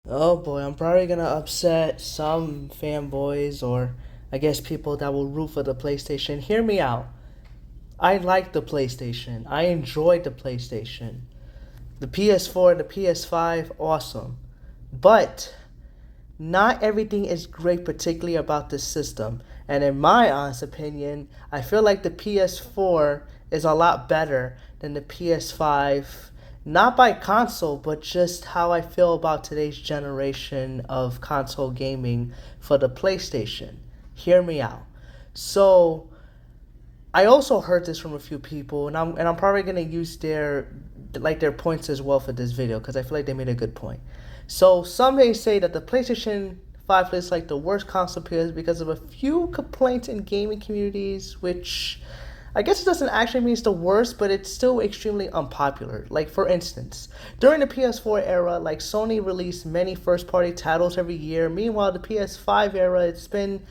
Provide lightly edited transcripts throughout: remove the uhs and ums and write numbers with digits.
Oh boy, I'm probably gonna upset some fanboys or I guess people that will root for the PlayStation. Hear me out. I like the PlayStation. I enjoyed the PlayStation. The PS4 and the PS5, awesome. But not everything is great, particularly about the system. And in my honest opinion, I feel like the PS4 is a lot better than the PS5. Not by console, but just how I feel about today's generation of console gaming for the PlayStation. Hear me out. So, I also heard this from a few people, and I'm probably gonna use their points as well for this video because I feel like they made a good point. So some may say that the PlayStation 5 is like the worst console because of a few complaints in gaming communities, which I guess it doesn't actually mean it's the worst, but it's still extremely unpopular. Like for instance, during the PS4 era, like Sony released many first-party titles every year. Meanwhile, the PS5 era, it's been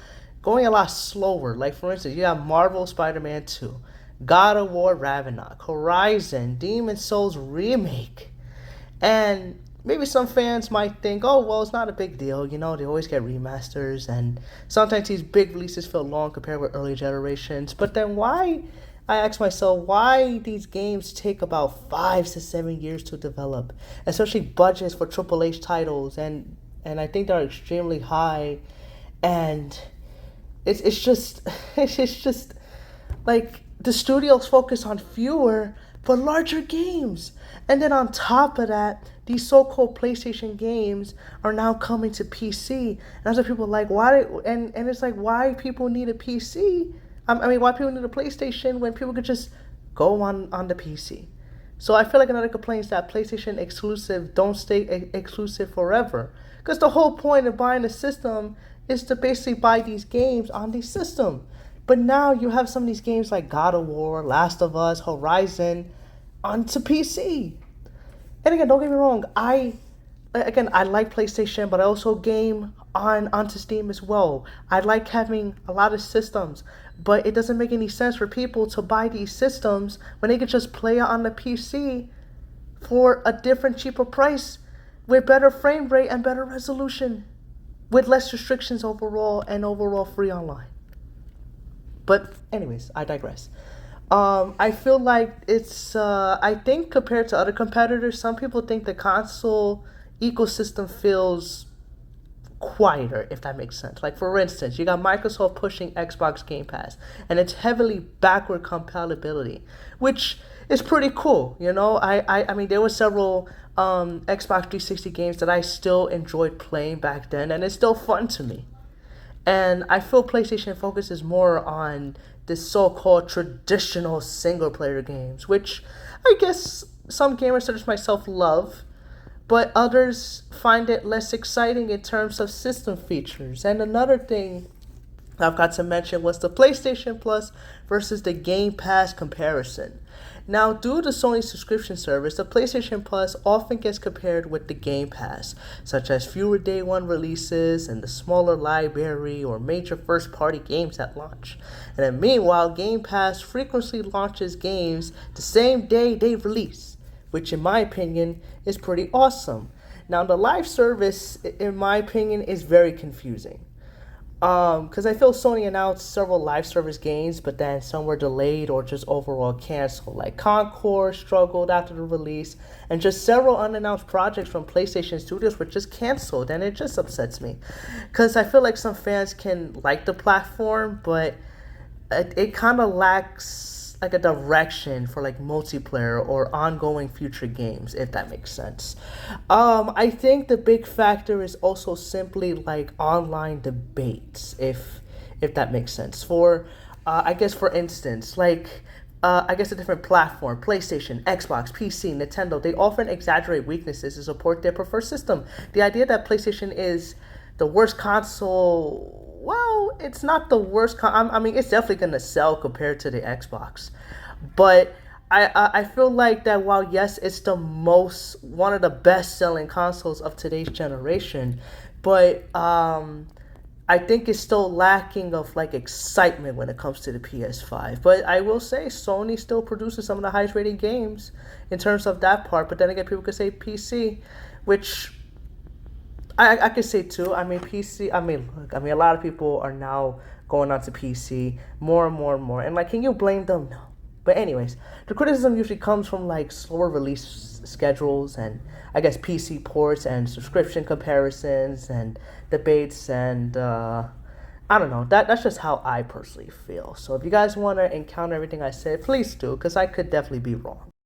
going a lot slower. Like for instance, you have Marvel Spider-Man 2, God of War Ragnarok, Horizon, Demon Souls remake, and maybe some fans might think, oh, well, it's not a big deal. You know, they always get remasters, and sometimes these big releases feel long compared with early generations. But then why, I ask myself, why these games take about 5 to 7 years to develop, especially budgets for Triple H titles, and I think they're extremely high, and it's just it's just like the studios focus on fewer but larger games. And then on top of that, these so-called PlayStation games are now coming to PC. And that's what people are like, why? And it's like, why people need a PC? I mean, why people need a PlayStation when people could just go on the PC? So I feel like another complaint is that PlayStation exclusive don't stay exclusive forever. Because the whole point of buying a system is to basically buy these games on the system. But now you have some of these games like God of War, Last of Us, Horizon onto PC. And again, don't get me wrong, I like PlayStation, but I also game on onto Steam as well. I like having a lot of systems, but it doesn't make any sense for people to buy these systems when they could just play it on the PC for a different, cheaper price with better frame rate and better resolution, with less restrictions overall and overall free online. But anyways, I digress. I feel like it's. I think compared to other competitors, some people think the console ecosystem feels quieter, if that makes sense. Like for instance, you got Microsoft pushing Xbox Game Pass, and it's heavily backward compatibility, which is pretty cool. You know, I mean, there were several Xbox 360 games that I still enjoyed playing back then, and it's still fun to me. And I feel PlayStation focuses more on the so-called traditional single-player games, which I guess some gamers such as myself love, but others find it less exciting in terms of system features. And another thing I've got to mention was the PlayStation Plus versus the Game Pass comparison. Now, due to Sony's subscription service, the PlayStation Plus often gets compared with the Game Pass, such as fewer day one releases and the smaller library or major first party games at launch. And then, meanwhile, Game Pass frequently launches games the same day they release, which, in my opinion, is pretty awesome. Now, the live service, in my opinion, is very confusing. Because I feel Sony announced several live service games, but then some were delayed or just overall canceled. Like Concord struggled after the release, and just several unannounced projects from PlayStation Studios were just canceled, and it just upsets me. Because I feel like some fans can like the platform, but it kind of lacks like a direction for like multiplayer or ongoing future games, if that makes sense. I think the big factor is also simply like online debates, if that makes sense. For I guess for instance, like I guess a different platform, PlayStation, Xbox, PC, Nintendo, they often exaggerate weaknesses to support their preferred system. The idea that PlayStation is the worst console, well, it's not the worst. I mean, it's definitely gonna sell compared to the Xbox, but I feel like that while yes, it's the most one of the best selling consoles of today's generation, but I think it's still lacking of like excitement when it comes to the PS5. But I will say Sony still produces some of the highest rated games in terms of that part. But then again, people could say PC, which I could say too. I mean, PC. I mean, look. I mean, a lot of people are now going on to PC more and more and more. And like, can you blame them? No. But anyways, the criticism usually comes from like slower release schedules and I guess PC ports and subscription comparisons and debates and I don't know. That's just how I personally feel. So if you guys want to encounter everything I said, please do, because I could definitely be wrong.